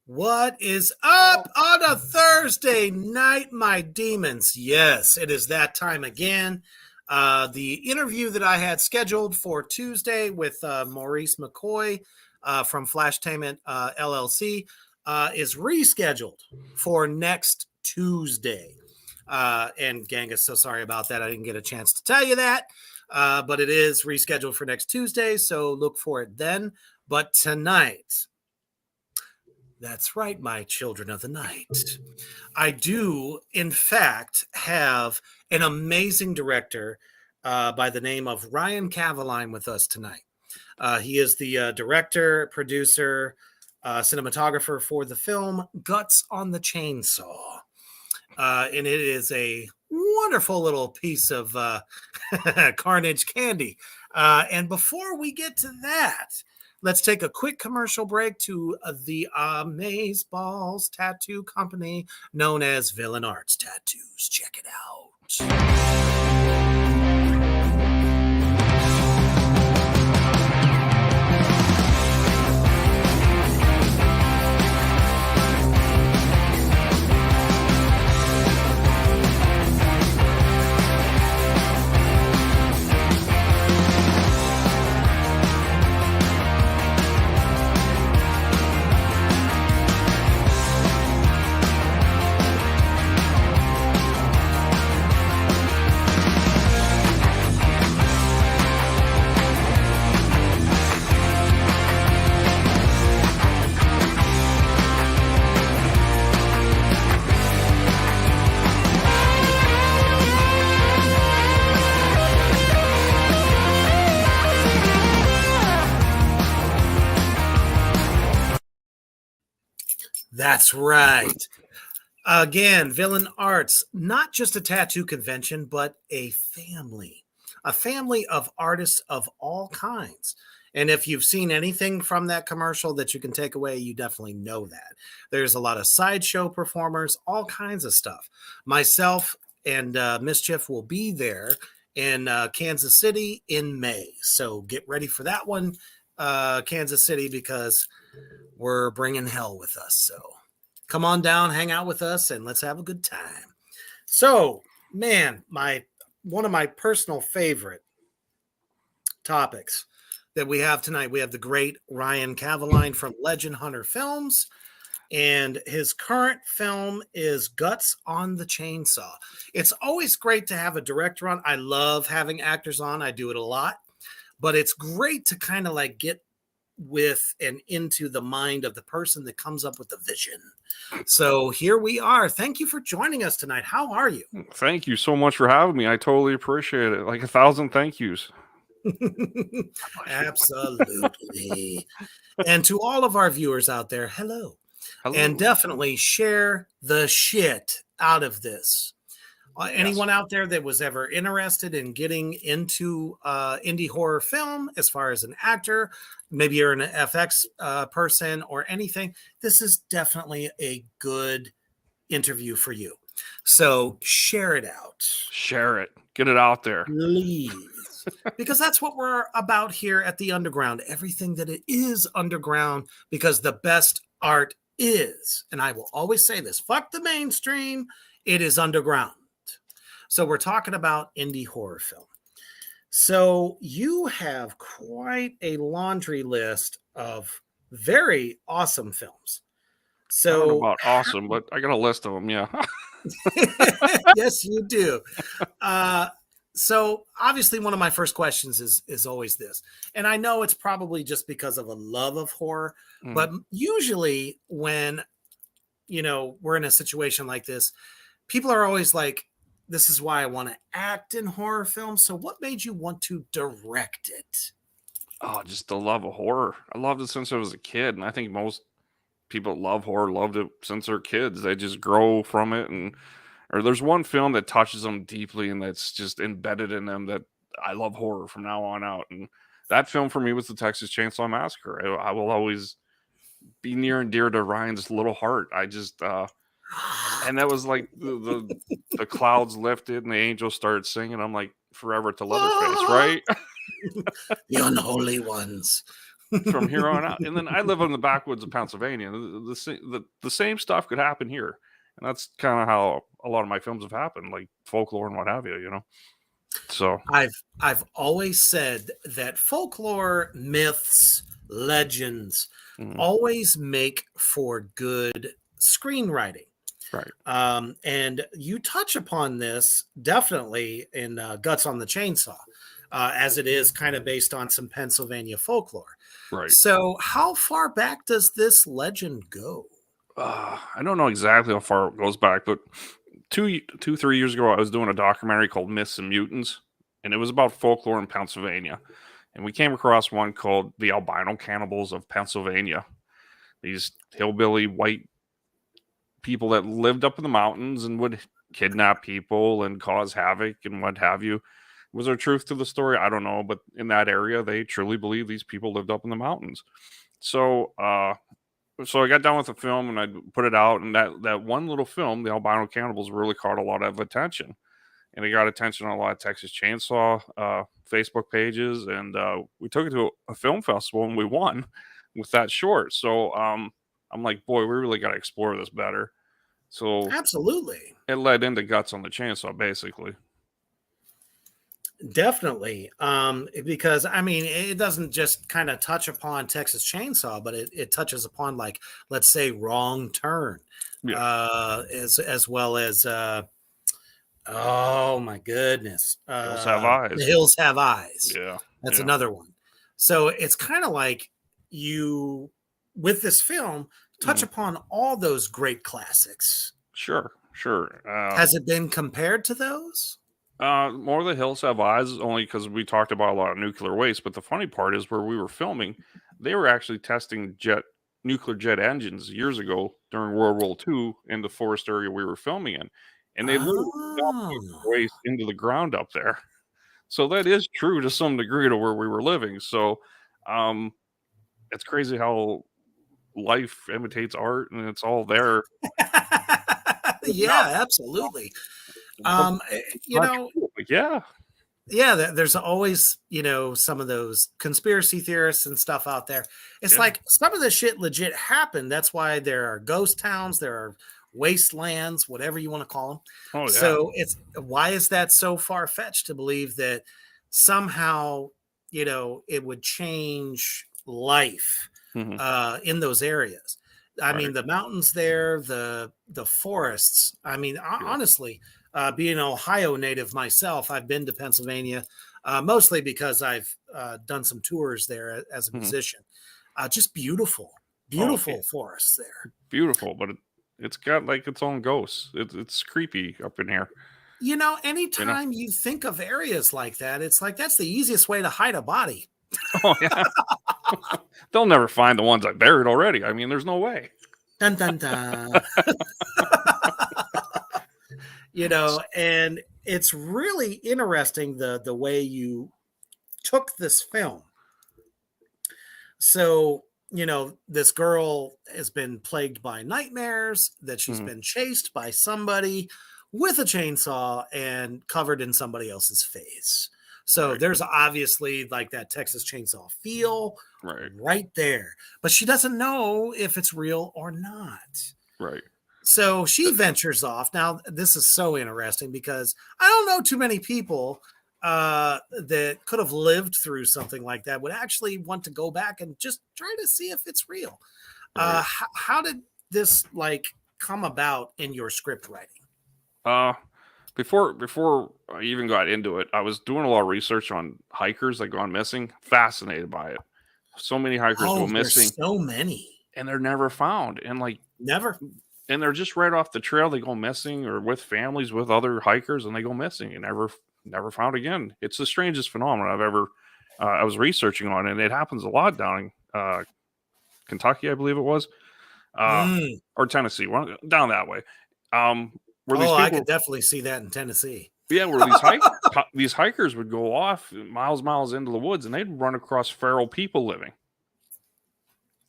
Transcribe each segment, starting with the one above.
What is up on a Thursday night, my demons? Yes, it is that time again. The interview that I had scheduled for Tuesday with Maurice McCoy from Flashtainment LLC is rescheduled for next Tuesday. And Genghis, so sorry about that. I didn't get a chance to tell you that, but it is rescheduled for next Tuesday, so look for it then. But tonight, that's right, my children of the night, I do, in fact, have an amazing director by the name of Ryan Cavalline with us tonight. He is the director, producer, cinematographer for the film Guts on the Chainsaw. And it is a wonderful little piece of carnage candy. And before we get to that, let's take a quick commercial break to the Amazeballs tattoo company known as Villain Arts Tattoos. Check it out. That's right. Again, Villain Arts, not just a tattoo convention, but a family of artists of all kinds. And if you've seen anything from that commercial that you can take away, you definitely know that. There's a lot of sideshow performers, all kinds of stuff. Myself and Mischief will be there in Kansas City in May. So get ready for that one, Kansas City, because we're bringing hell with us. So come on down, hang out with us, and let's have a good time. So, man, one of my personal favorite topics that we have tonight, we have the great Ryan Cavalline from Legend Hunter Films, and his current film is Guts on the Chainsaw. It's always great to have a director on. I love having actors on. I do it a lot, but it's great to kind of like get with and into the mind of the person that comes up with the vision. So here we are. Thank you for joining us tonight. How are you? Thank you so much for having me. I totally appreciate it. Like 1,000 thank yous. Absolutely. And to all of our viewers out there, hello. And definitely share the shit out of this. Anyone out there that was ever interested in getting into indie horror film as far as an actor, maybe you're an FX person or anything, this is definitely a good interview for you. So share it out. Share it. Get it out there. Please. Because that's what we're about here at the Underground. Everything that it is underground, because the best art is, and I will always say this, fuck the mainstream, it is underground. So we're talking about indie horror film. So you have quite a laundry list of very awesome films. So I don't know about awesome, but I got a list of them. Yeah. Yes, you do. So obviously one of my first questions is always this. And I know it's probably just because of a love of horror, Mhm. but usually when, we're in a situation like this, people are always like, this is why I want to act in horror films. So what made you want to direct it? Oh, just the love of horror. I loved it since I was a kid, and I think most people that love horror loved it since they're kids. They just grow from it, and or there's one film that touches them deeply, and that's just embedded in them that I love horror from now on out. And that film for me was the Texas Chainsaw Massacre. I will always be near and dear to Ryan's little heart. I just and that was like the clouds lifted and the angels started singing. I'm like forever to Leatherface, right? The unholy ones. From here on out. And then I live in the backwoods of Pennsylvania. The same stuff could happen here, and that's kind of how a lot of my films have happened, like folklore and what have you. So I've always said that folklore, myths, legends mhm, always make for good screenwriting. right, And you touch upon this definitely in Guts on the Chainsaw, as it is kind of based on some Pennsylvania folklore. right. So, how far back does this legend go? I don't know exactly how far it goes back, but 3 years ago, I was doing a documentary called Myths and Mutants, and it was about folklore in Pennsylvania. And we came across one called the Albino Cannibals of Pennsylvania. These hillbilly white people that lived up in the mountains and would kidnap people and cause havoc and what have you. Was there truth to the story? I don't know, but in that area, they truly believe these people lived up in the mountains. So, so I got done with the film and I put it out, and that one little film, the Albino Cannibals, really caught a lot of attention, and it got attention on a lot of Texas Chainsaw Facebook pages, and we took it to a film festival and we won with that short. So, I'm like, boy, we really got to explore this better. So Absolutely. it led into Guts on the Chainsaw, basically. Definitely. Because I mean, it doesn't just kind of touch upon Texas Chainsaw, but it touches upon, like, let's say, Wrong Turn, Yeah, as well as oh my goodness, Hills Have The Eyes. Hills Have Eyes. Yeah, That's yeah, another one. So it's kind of like you, with this film, touch mhm. upon all those great classics. Sure, sure. Has it been compared to those? More of the Hills Have Eyes, only because we talked about a lot of nuclear waste. But the funny part is, where we were filming, they were actually testing nuclear jet engines years ago during World War II in the forest area we were filming in, and they literally dumped nuclear Oh. waste into the ground up there. So that is true to some degree to where we were living. So, um, it's crazy how life imitates art, and it's all there. Yeah, absolutely. But it's You not know, true. Like, yeah, yeah, there's always, some of those conspiracy theorists and stuff out there. It's yeah. like some of the shit legit happened. That's why there are ghost towns, there are wastelands, whatever you want to call them. Oh yeah. So it's why is that so far fetched to believe that somehow, it would change life Mhm. in those areas? I Right. mean, the mountains there, the forests. I mean, Yeah. honestly, being an Ohio native myself, I've been to Pennsylvania mostly because I've done some tours there as a Mhm. musician. Just beautiful, Oh, yeah. beautiful forests there. Beautiful, but it's got like its own ghosts. It's creepy up in here, you know. Anytime you think of areas like that, it's like that's the easiest way to hide a body. Oh yeah, they'll never find the ones I buried already. I mean, there's no way. Dun dun dun. And it's really interesting the way you took this film. So, this girl has been plagued by nightmares, that she's Mhm. been chased by somebody with a chainsaw and covered in somebody else's face. So Right, there's obviously like that Texas chainsaw feel right, right there, but she doesn't know if it's real or not. right. So she Uh, ventures off. Now, this is so interesting because I don't know too many people that could have lived through something like that would actually want to go back and just try to see if it's real. Right. How did this like come about in your script writing? Uh, before I even got into it, I was doing a lot of research on hikers that gone missing. Fascinated by it. So many hikers go Oh, missing, there's so many. and they're never found. And like, Never. and they're just right off the trail. They go missing, or with families with other hikers, and they go missing and never found again. It's the strangest phenomenon I've ever. I was researching on, and it happens a lot down in Kentucky, I believe it was, uh, Mm. or Tennessee, down that way. Where these Oh, I people, could definitely see that in Tennessee. yeah, where these hikers would go off miles into the woods, and they'd run across feral people living.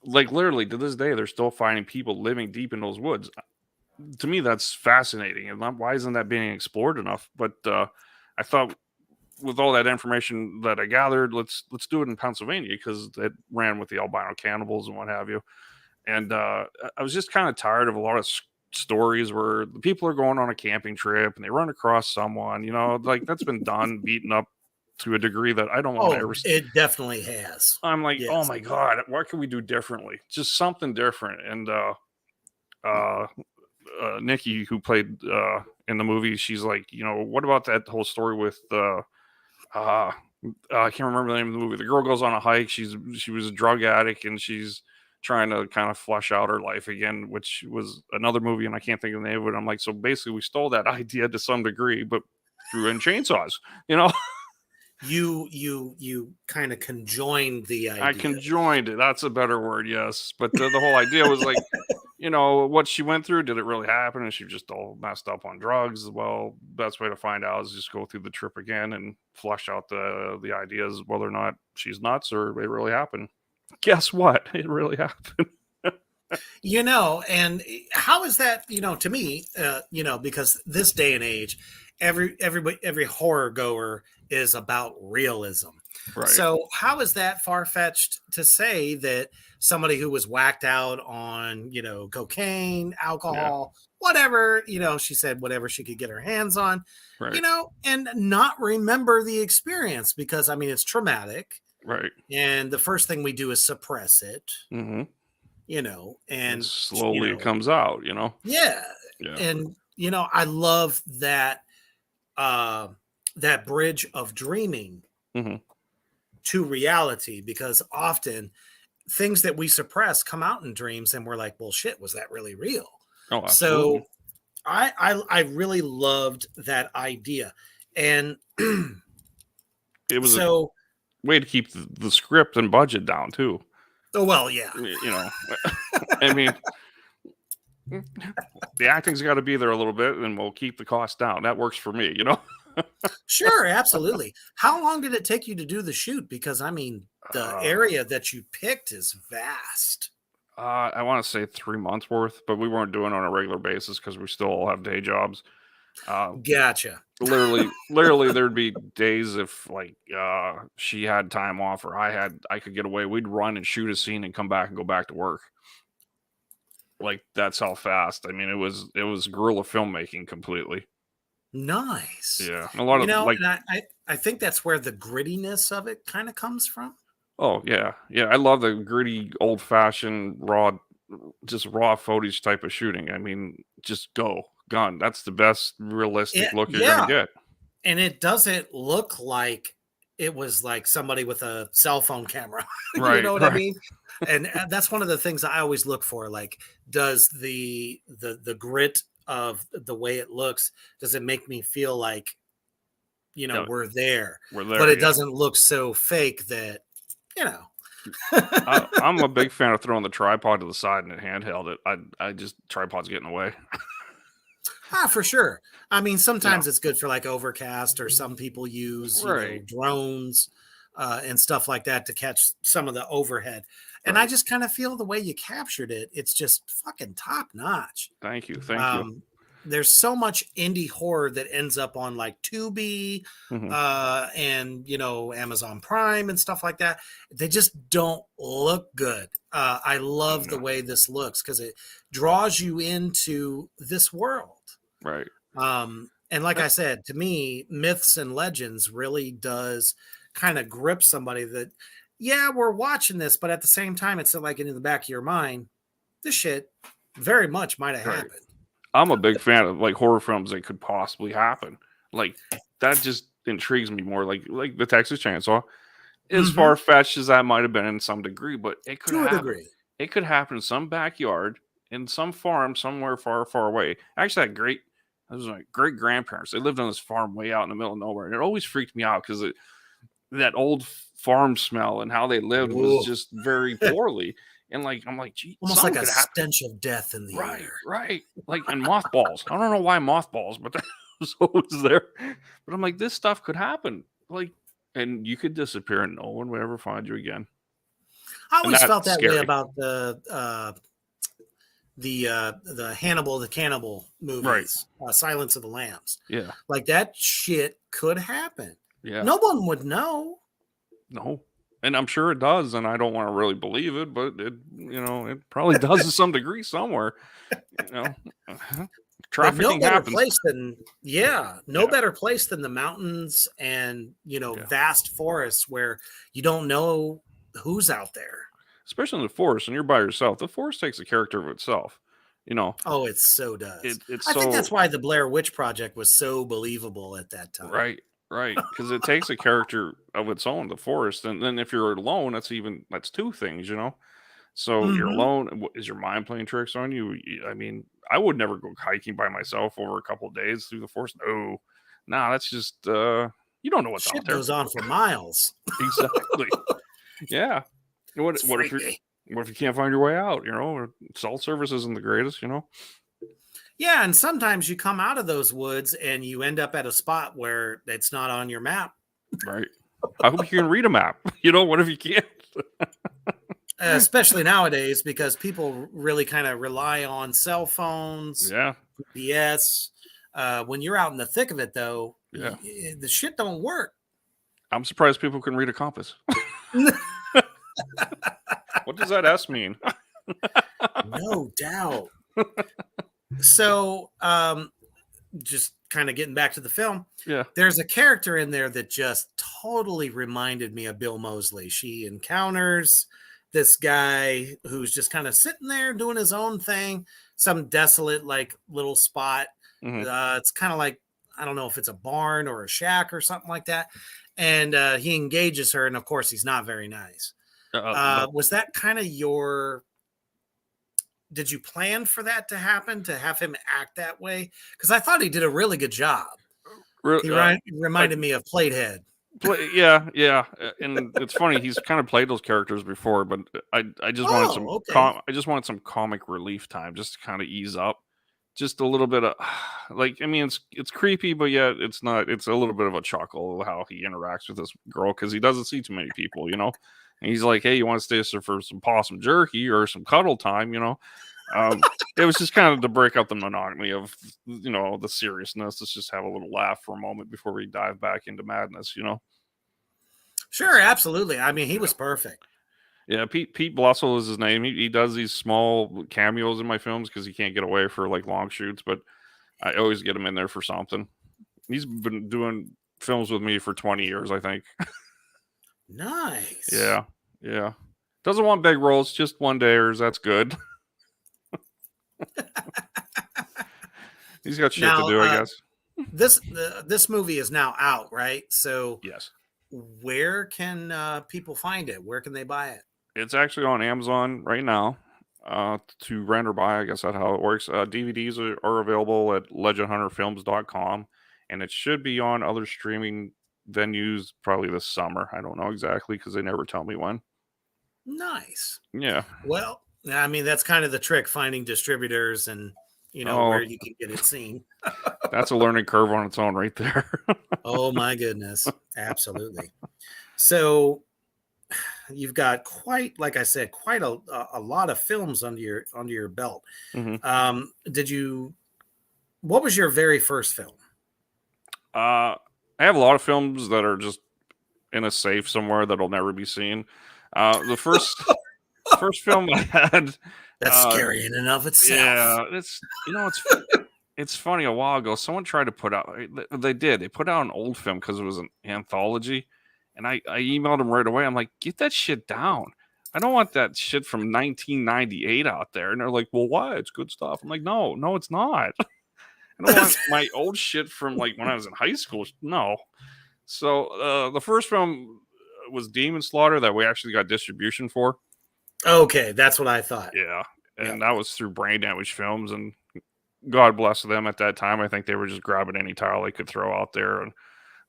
Like literally to this day, they're still finding people living deep in those woods. To me, that's fascinating, and why isn't that being explored enough? But I thought, with all that information that I gathered, let's do it in Pennsylvania, because it ran with the albino cannibals and what have you. And I was just kind of tired of a lot of stories where the people are going on a camping trip and they run across someone, like that's been done, beaten up to a degree that I don't want to Oh, ever. it definitely has. I'm like, oh Yes. my god, what can we do differently? Just something different. And Nikki, who played in the movie, she's like, what about that whole story with I can't remember the name of the movie. The girl goes on a hike. She was a drug addict, and she's trying to kind of flesh out her life again, which was another movie, and I can't think of the name of it. I'm like, so basically, we stole that idea to some degree, but threw in chainsaws. You kind of conjoined the idea. I conjoined it. That's a better word, yes. But the whole idea was like, what she went through, did it really happen? And she just all messed up on drugs? Well, best way to find out is just go through the trip again and flesh out the ideas, whether or not she's nuts or it really happened. Guess what? It really happened. And how is that, to me, because this day and age, every horror goer is about realism. Right. So how is that far-fetched to say that somebody who was whacked out on, cocaine, alcohol, whatever, she said whatever she could get her hands on, right. And not remember the experience, because it's traumatic. Right. And the first thing we do is suppress it. Mm-hmm. And slowly it comes out, Yeah. And, I love that, that bridge of dreaming to reality, because often things that we suppress come out in dreams and we're like, well, shit, was that really real? Oh, absolutely. So I really loved that idea. And it was a way to keep the script and budget down too. Oh, well, yeah. I mean, the acting's got to be there a little bit, and we'll keep the cost down. That works for me, Sure, absolutely. How long did it take you to do the shoot? Because the area that you picked is vast. I want to say 3 months worth, but we weren't doing it on a regular basis because we still all have day jobs. Gotcha. Literally, there'd be days if she had time off or I could get away. We'd run and shoot a scene and come back and go back to work. Like that's how fast. I mean, it was guerrilla filmmaking completely. Nice. Yeah, a lot of and I think that's where the grittiness of it kind of comes from. Oh yeah. I love the gritty, old fashioned, raw footage type of shooting. I mean, just gun. That's the best realistic look you're gonna get. And it doesn't look like it was like somebody with a cell phone camera. Right. You know what I mean? And that's one of the things I always look for. Like, does the grit of the way it looks, does it make me feel like, we're there? But it doesn't look so fake that, I'm a big fan of throwing the tripod to the side and it handheld it. I just tripod's getting away. For sure. Sometimes it's good for like overcast, or some people use drones and stuff like that to catch some of the overhead. And I just kind of feel the way you captured it, it's just fucking top notch. Thank you. You. There's so much indie horror that ends up on like Tubi and, Amazon Prime and stuff like that. They just don't look good. I love the way this looks because it draws you into this world. Right. And like I said, to me, Myths and Legends really does kind of grip somebody that, we're watching this, but at the same time, it's like in the back of your mind, this shit very much might have happened. I'm a big fan of like horror films that could possibly happen. Like that just intrigues me more. Like the Texas Chainsaw, as Hmm. far fetched as that might have been in some degree, but it could To a happen. degree. It could happen in some backyard, in some farm somewhere far, far away. Actually, that was my great grandparents. They lived on this farm way out in the middle of nowhere, and it always freaked me out because that old farm smell and how they lived was Ooh. just very poorly. And like I'm like, gee, Almost like something a could happen. stench of death in the Right, air. right. Like and mothballs. I don't know why mothballs, but that was always there. But I'm like, this stuff could happen. Like, and you could disappear and no one would ever find you again. I And always felt that's that way scary. about the Hannibal the Cannibal Right. movies, Silence of the Lambs. Yeah. Like that shit could happen. Yeah. No one would know. No. And I'm sure it does, and I don't want to really believe it, but it probably does to some degree somewhere. You know, But no trafficking better happens. place than no Yeah, better place than the mountains and yeah. vast forests where you don't know who's out there. Especially in the forest, and you're by yourself. The forest takes a character of itself. You know, Oh, it so does. it's I think that's so why the Blair Witch Project was so believable at that time. right, right, because it takes a character of its own. The forest, and then if you're alone, that's two things. You know, so you're Hmm. alone. Is your mind playing tricks on you? I mean, I would never go hiking by myself over a couple of days through the forest. No, nah, that's just you don't know what's out Shit there. goes on for miles. Exactly. Yeah. It's What if freaky. you can't find your way out? You know, cell service isn't the greatest. You know. Yeah, and sometimes you come out of those woods and you end up at a spot where it's not on your map. Right. I hope you can read a map. You know, what if you can't? Especially nowadays because people really kind of rely on cell phones, Yeah. GPS. When you're out in the thick of it, though, Yeah. the shit don't work. I'm surprised people can read a compass. What does that S mean? No doubt. So, just kind of getting back to the film, Yeah. there's a character in there that just totally reminded me of Bill Moseley. She encounters this guy who's just kind of sitting there doing his own thing, some desolate, like little spot. Hmm. It's kind of like, I don't know if it's a barn or a shack or something like that. And he engages her, and of course, he's not very nice. But Was that kind of did you plan for that to happen, to have him act that way? Because I thought he did a really good job. He like, reminded me of Platehead. yeah, yeah, and it's funny. He's kind of played those characters before, but I just wanted some Oh, okay. I just wanted some comic relief time, just to kind of ease up, just a little bit of like. I mean, it's creepy, but yet it's not. It's a little bit of a chuckle how he interacts with this girl because he doesn't see too many people, you know. And he's like, "Hey, you want to stay for some possum jerky or some cuddle time?" You know. It was just kind of to break up the monotony of the seriousness. Let's just have a little laugh for a moment before we dive back into madness. You know. Sure, absolutely. I mean, he was perfect. Yeah, Pete Blussel is his name. He does these small cameos in my films because he can't get away for like long shoots, but I always get him in there for something. He's been doing films with me for 20 years, I think. Nice. Yeah, yeah. Doesn't want big roles, just one dayers. That's good. He's got shit to Now, do, I guess. this movie is now out, right? So, Yes. where can people find it? Where can they buy it? It's actually on Amazon right now to rent or buy. I guess that's how it works. DVDs are available at legendhunterfilms.com, and it should be on other streaming venues probably this summer. I don't know exactly because they never tell me when. Nice. Yeah. Well, I mean, that's kind of the trick, finding distributors and Oh, where you can get it seen. that's a learning curve on its own right there. Oh my goodness, absolutely. So you've got like I said, quite a lot of films under your belt. Mhm. What was your very first film? I have a lot of films that are just in a safe somewhere that'll never be seen. The first film I had. That's scary in and of itself. Yeah, it's funny. A while ago, someone tried to put out. They put out an old film because it was an anthology, and I emailed them right away. I'm like, get that shit down. I don't want that shit from 1998 out there. And they're like, well, why? It's good stuff. I'm like, no, it's not. I don't want my old shit from like when I was in high school. No. So the first film was Demon Slaughter that we actually got distribution for. Okay, that's what I thought. Yeah. And that was through Brain Damage Films. And God bless them at that time. I think they were just grabbing any title they could throw out there. And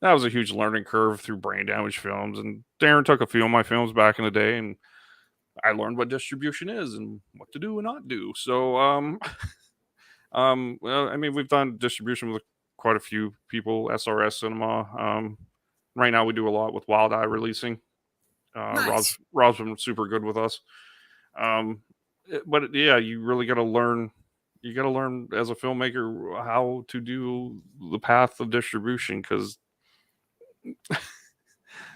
that was a huge learning curve through Brain Damage Films. And Darren took a few of my films back in the day, and I learned what distribution is and what to do and not do. So, well, I mean, we've done distribution with quite a few people, SRS Cinema. Right now, we do a lot with Wild Eye releasing. Nice. Rob's been super good with us. But yeah, you really got to learn. You got to learn as a filmmaker how to do the path of distribution, because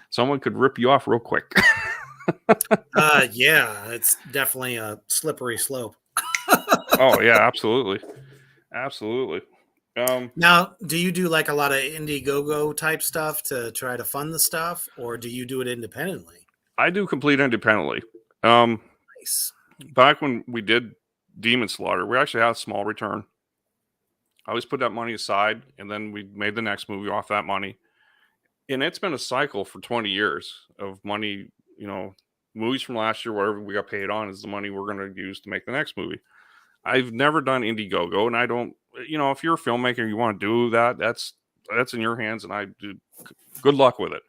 someone could rip you off real quick. Yeah, it's definitely a slippery slope. Oh yeah, absolutely. Now, do you do like a lot of Indiegogo type stuff to try to fund the stuff, or do you do it independently? I do complete independently. Nice. Back when we did Demon Slaughter, we actually had a small return. I always put that money aside, and then we made the next movie off that money. And it's been a cycle for 20 years of money, movies from last year, whatever we got paid on is the money we're going to use to make the next movie. I've never done Indiegogo, and I don't, if you're a filmmaker and you want to do that, that's in your hands, and I do good luck with it.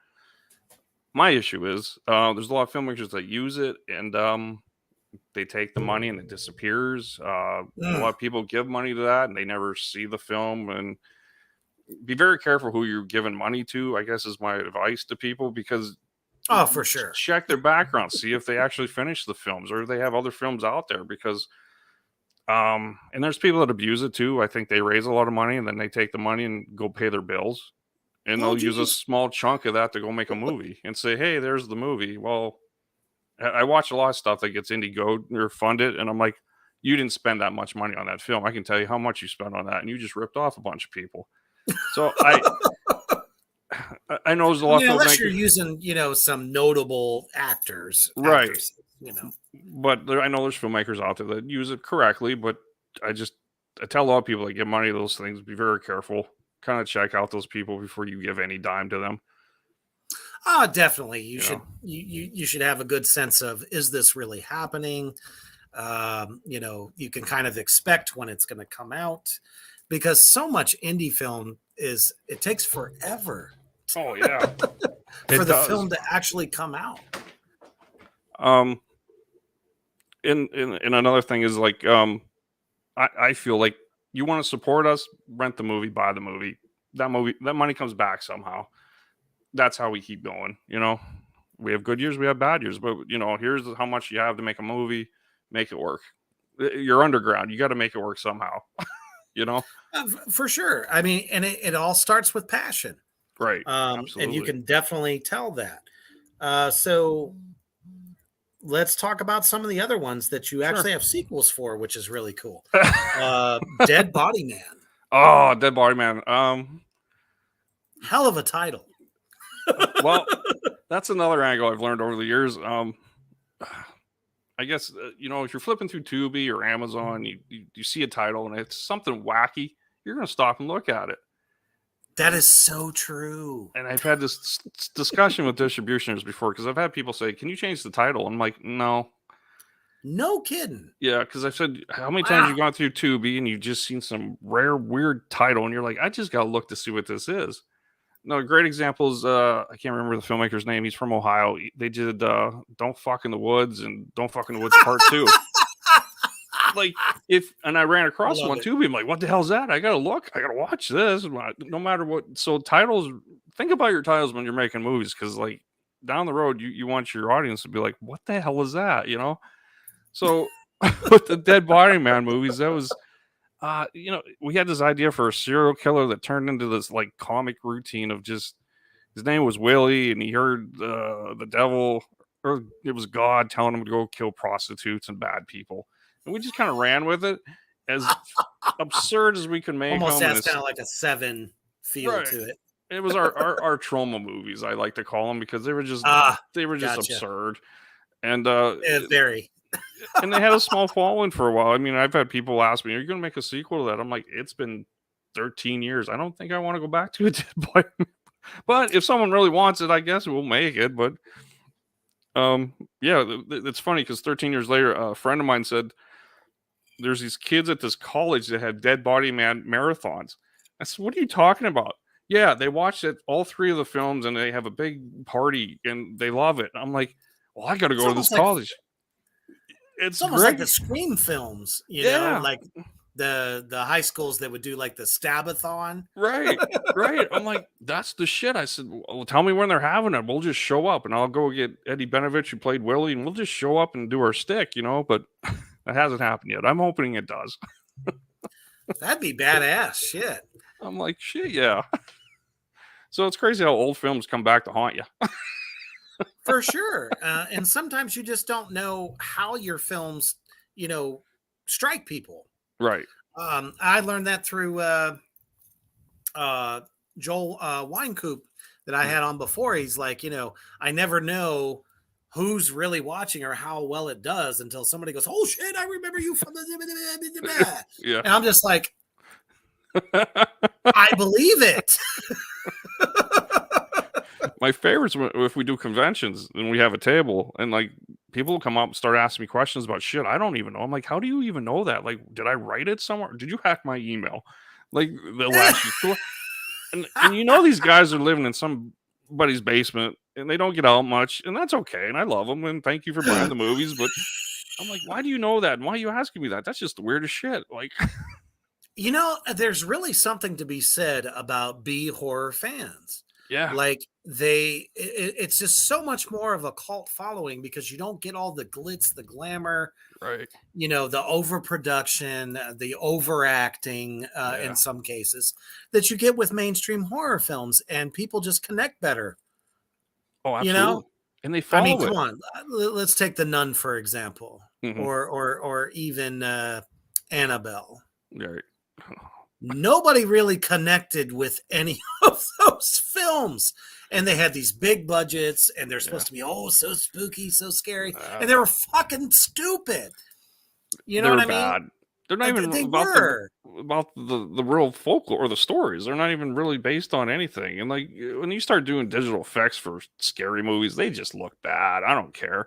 My issue is there's a lot of filmmakers that use it, and they take the money and it disappears. A lot of people give money to that, and they never see the film. And be very careful who you're giving money to, I guess, is my advice to people, because for sure, check their background, see if they actually finish the films or if they have other films out there, because and there's people that abuse it too. I think they raise a lot of money and then they take the money and go pay their bills, and they'll use a small chunk of that to go make a movie and say, hey, there's the movie. Well, I watch a lot of stuff that gets Indiegogo or funded, and I'm like, you didn't spend that much money on that film. I can tell you how much you spent on that, and you just ripped off a bunch of people. So I know there's a lot of unless you're using, some notable actors, right? But I know there's filmmakers out there that use it correctly, but I tell a lot of people that give money to those things, be very careful. Kind of check out those people before you give any dime to them. Oh, definitely. You should have a good sense of, is this really happening? You can kind of expect when it's going to come out, because so much indie film it takes forever. Oh yeah, for the film to actually come out. And another thing is like, I feel like you want to support us, rent the movie, buy the movie. That money comes back somehow. That's how we keep going. We have good years, we have bad years, but here's how much you have to make a movie, make it work. You're underground. You got to make it work somehow. For sure. I mean, and it all starts with passion. Right. And you can definitely tell that. So let's talk about some of the other ones that you actually have sequels for, which is really cool. Dead Body Man. Oh, Dead Body Man. Hell of a title. Well, that's another angle I've learned over the years. I guess, if you're flipping through Tubi or Amazon, you see a title and it's something wacky, you're going to stop and look at it. That is so true. And I've had this discussion with distributors before, because I've had people say, can you change the title? I'm like, no. No kidding. Yeah, because I've said, how many times you've gone through Tubi and you've just seen some rare, weird title and you're like, I just got to look to see what this is. No, great example is, I can't remember the filmmaker's name. He's from Ohio. They did Don't Fuck in the Woods and Don't Fuck in the Woods Part 2. And I ran across one too. I'm like, what the hell is that? I got to look. I got to watch this. No matter what. So titles, think about your titles when you're making movies, because like down the road, you want your audience to be like, what the hell is that? So with the Dead Body Man movies, that was, we had this idea for a serial killer that turned into this like comic routine of just, his name was Willie, and he heard the devil, or it was God, telling him to go kill prostitutes and bad people. And we just kind of ran with it, as absurd as we could make. Almost has kind of like a Seven feel to it. It was our trauma movies, I like to call them, because they were just gotcha. absurd. And Very. and they had a small following for a while. I mean, I've had people ask me, "Are you going to make a sequel to that?" I'm like, "It's been 13 years. I don't think I want to go back to it." But if someone really wants it, I guess we'll make it. But yeah, it's funny because 13 years later, a friend of mine said there's these kids at this college that have Dead Body Man marathons. I said, "What are you talking about?" Yeah, they watched it, all three of the films, and they have a big party and they love it. I'm like, well, I got to It's go to this almost like college. it's It's almost like great. the Scream films, Yeah, like the high schools that would do like the Stabathon. right, right. I'm like, that's the shit. I said, well, tell me when they're having it. We'll just show up, and I'll go get Eddie Benovich, who played Willie, and we'll just show up and do our stick, But that hasn't happened yet. I'm hoping it does. That'd be badass shit. I'm like, shit, yeah. So it's crazy how old films come back to haunt you. For sure. And sometimes you just don't know how your films, strike people. Right. I learned that through Joel Winecoop that I had on before. He's like, I never know who's really watching or how well it does until somebody goes, "Oh shit, I remember you from the." Yeah. And I'm just like, I believe it. My favorites if we do conventions and we have a table and like people come up and start asking me questions about shit I don't even know. I'm like, how do you even know that? Like, did I write it somewhere? Did you hack my email? Like they'll ask you, and these guys are living in somebody's basement and they don't get out much, and that's okay. And I love them and thank you for buying the movies, but I'm like, why do you know that? And why are you asking me that? That's just the weirdest shit. Like, there's really something to be said about B horror fans. yeah, Like it's just so much more of a cult following because you don't get all the glitz, the glamour, right, the overproduction, the overacting in some cases that you get with mainstream horror films, and people just connect better. oh, absolutely, and they I mean, follow come it. on, let's take The Nun for example, Mhm. or even Annabelle. Right. Nobody really connected with any of those films, and they had these big budgets and they're supposed to be so spooky, so scary, and they were fucking stupid. You know They're what I mean? bad. They're not even They about were. the real folklore or the stories. They're not even really based on anything. And like when you start doing digital effects for scary movies, they just look bad. I don't care.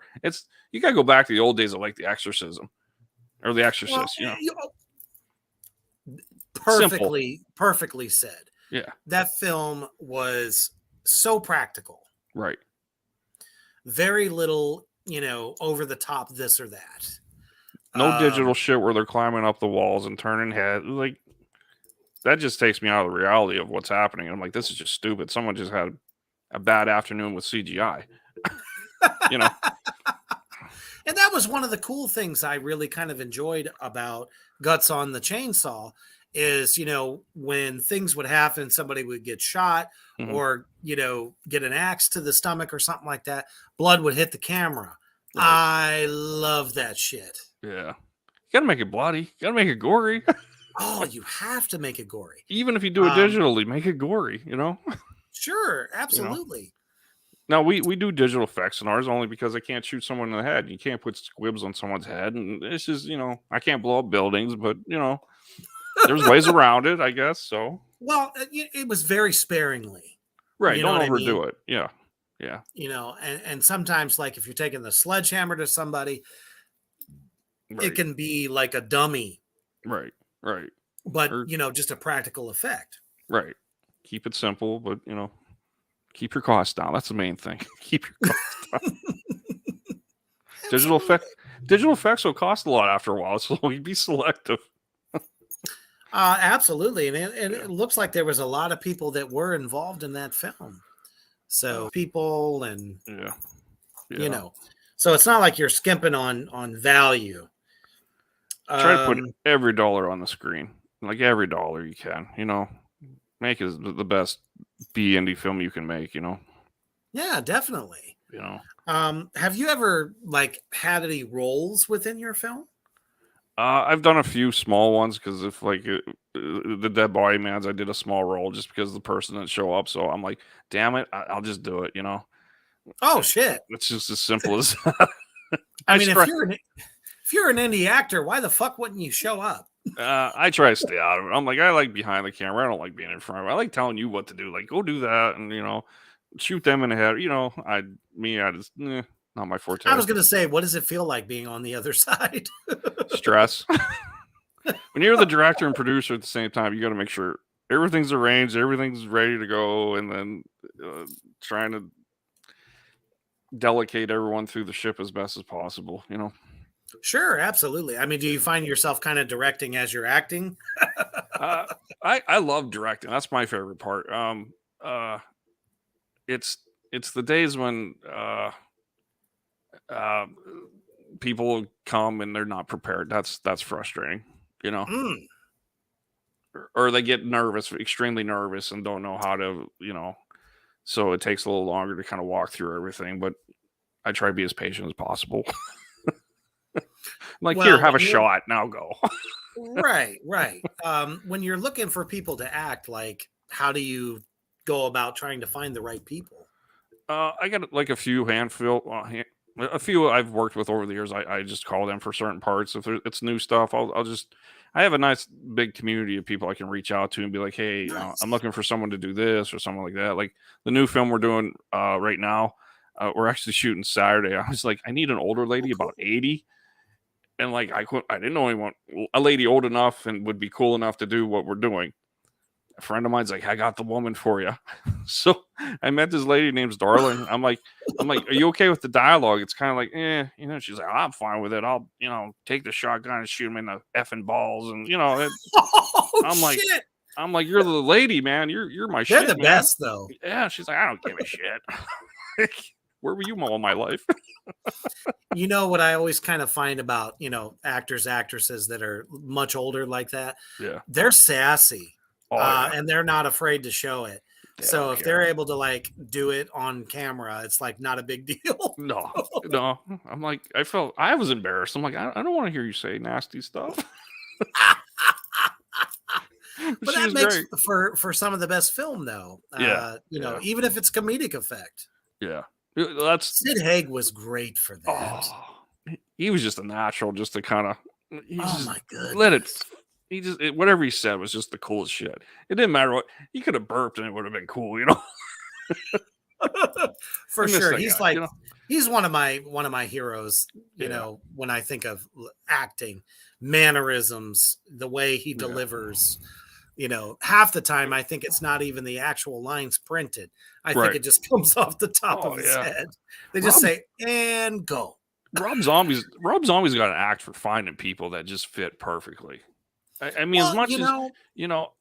You gotta go back to the old days of like The Exorcism or The Exorcist. Well, Simple. perfectly said. Yeah. That film was so practical. Right. Very little, over the top this or that. No digital shit where they're climbing up the walls and turning heads. Like that just takes me out of the reality of what's happening. I'm like, this is just stupid. Someone just had a bad afternoon with CGI. And that was one of the cool things I really kind of enjoyed about Guts on the Chainsaw is, when things would happen, somebody would get shot or, get an axe to the stomach or something like that. Blood would hit the camera. Right. I love that shit. Yeah. You gotta make it bloody. You gotta make it gory. Oh, you have to make it gory. Even if you do it digitally, make it gory, Sure, absolutely. Now, we do digital effects in ours only because I can't shoot someone in the head. You can't put squibs on someone's head. And it's just, I can't blow up buildings, but, there's ways around it, I guess. So, well, it was very sparingly. Right. Don't overdo it. Yeah. Yeah. And sometimes, like, if you're taking the sledgehammer to somebody, it can be like a dummy. Right. Right. But, just a practical effect. Right. Keep it simple, but, keep your costs down. That's the main thing. Keep your costs down. Digital effects will cost a lot after a while, so we'd be selective. Absolutely. And it looks like there was a lot of people that were involved in that film. So people and, so it's not like you're skimping on value. Try to put every dollar on the screen, like every dollar you can, make it the best B indie film you can make, Yeah, definitely. Have you ever had any roles within your film? I've done a few small ones because if the Dead Body Mans, I did a small role just because the person didn't show up. So I'm like, damn it, I'll just do it. Oh shit! It's just as simple as that. I I mean, try. if you're an indie actor, why the fuck wouldn't you show up? I try to stay out of it. I'm like, I like behind the camera. I don't like being in front of it. I like telling you what to do. Like, go do that, and shoot them in the head. I just not my I forte. was going to say, what does it feel like being on the other side? Stress. When you're the director and producer at the same time, you got to make sure everything's arranged, everything's ready to go, and then trying to delegate everyone through the ship as best as possible. Sure, absolutely. I mean, do you find yourself kind of directing as you're acting? Uh, I love directing. That's my favorite part. Uh, it's the days when uh, people come and they're not prepared. That's frustrating. You know, Mm. or they get nervous, extremely nervous, and don't know how to. So it takes a little longer to kind of walk through everything. But I try to be as patient as possible. Like, here, Well, have a when you're shot. Now go. right, right. When you're looking for people to act, like, how do you go about trying to find the right people? I got like a few a few I've worked with over the years. I just call them for certain parts. If it's new stuff, I'll just. I have a nice big community of people I can reach out to and be like, hey, I'm Nice. looking for someone to do this or something like that. Like the new film we're doing right now, we're actually shooting Saturday. I was like, I need an older Oh, lady, cool. about 80, and like I didn't know anyone, a lady old enough and would be cool enough to do what we're doing. A friend of mine's like, I got the woman for you. So I met this lady named Darling. I'm like, are you okay with the dialogue? It's kind of like, she's like, I'm fine with it. I'll, take the shotgun and shoot him in the effing balls. And, Oh, I'm like, shit. you're the lady, man. You're my They're shit, the man. best, though. Yeah. She's like, I don't give a shit. Like, where were you all my life? You know what I always kind of find about, actors, actresses that are much older like that? Yeah. They're sassy, Oh, yeah. and they're not afraid to show it. They So don't if they're care. able to like do it on camera, it's like not a big deal. No, no. I'm like, I was embarrassed. I'm like, I don't want to hear you say nasty stuff. But She that was makes great. for some of the best film, though. Yeah. Yeah. Even if it's comedic effect. Yeah. That's Sid Haig was great for that. oh, he was just a natural, just to kind of he Oh just my let it. goodness. Whatever he said was just the coolest shit. It didn't matter what he could have burped and it would have been cool. For I miss sure. that He's guy. like he's one of my heroes, Yeah, when I think of acting, mannerisms, the way he yeah, delivers. Half the time I think it's not even the actual lines printed. I think right. it just comes off the top of Oh his yeah, head. They just Rob say, and go. Rob Zombie's got an act for finding people that just fit perfectly. I mean, as Well, much as you know,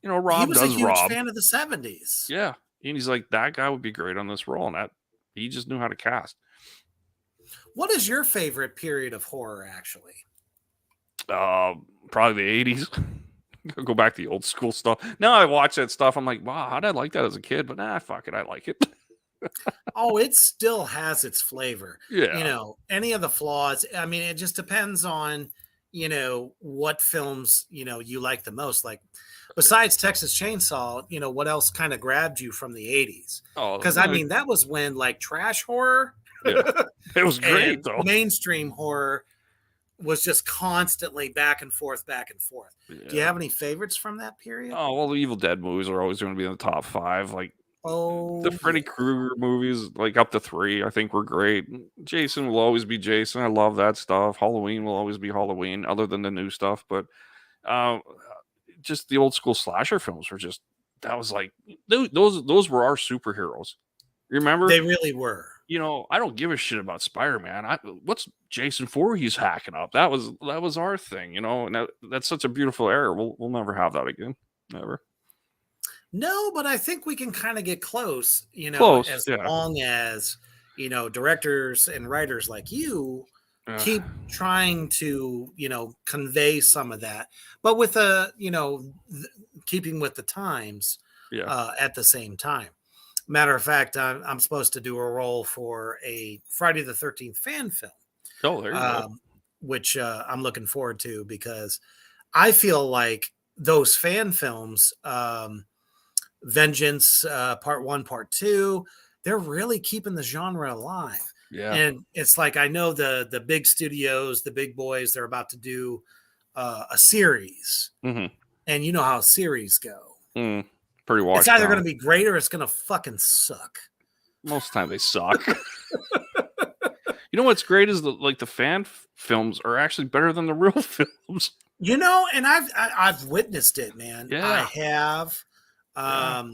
he Rob was a does huge Rob. fan of the 70s. Yeah, and he's like, that guy would be great on this role, and that he just knew how to cast. What is your favorite period of horror, actually? Probably the '80s. Go back to the old school stuff. Now I watch that stuff. I'm like, wow, how did I like that as a kid? But fuck it, I like it. Oh, it still has its flavor. Yeah, Any of the flaws, I mean, it just depends on, what films, you like the most. Like, besides Texas Chainsaw, what else kind of grabbed you from the 80s? oh Because, I mean, that was when, like, trash horror yeah, it was great and though. mainstream horror was just constantly back and forth, back and forth. Do you Yeah. have any favorites from that period? Oh well, the Evil Dead movies are always going to be in the top 5. Like the Oh, Freddy yeah. Krueger movies, like up to 3, I think were great. Jason will always be Jason. I love that stuff. Halloween will always be Halloween, other than the new stuff. But uh, just the old school slasher films were just that was like those were our superheroes. Remember? They really were. I don't give a shit about Spider-Man. What's Jason Voorhees hacking up? That was our thing, and that's such a beautiful era. We'll never have that again. Never. No, but I think we can kind of get close, Close, as yeah. long as, directors and writers like you Uh, keep trying to, convey some of that, but with keeping with the times yeah. at the same time. Matter of fact, I'm supposed to do a role for a Friday the 13th fan film, Oh, there you go. which I'm looking forward to because I feel like those fan films, Vengeance, Part 1, Part 2, they're really keeping the genre alive. Yeah. And it's like, I know the big studios, the big boys, they're about to do a series, Mm-hmm. and you know how series go. Pretty It's washed either going down. to be great or it's going to fucking suck. Most of the time they suck. You know what's great is the fan films are actually better than the real films. You know, and I've witnessed it, man. I Yeah. have. Yeah.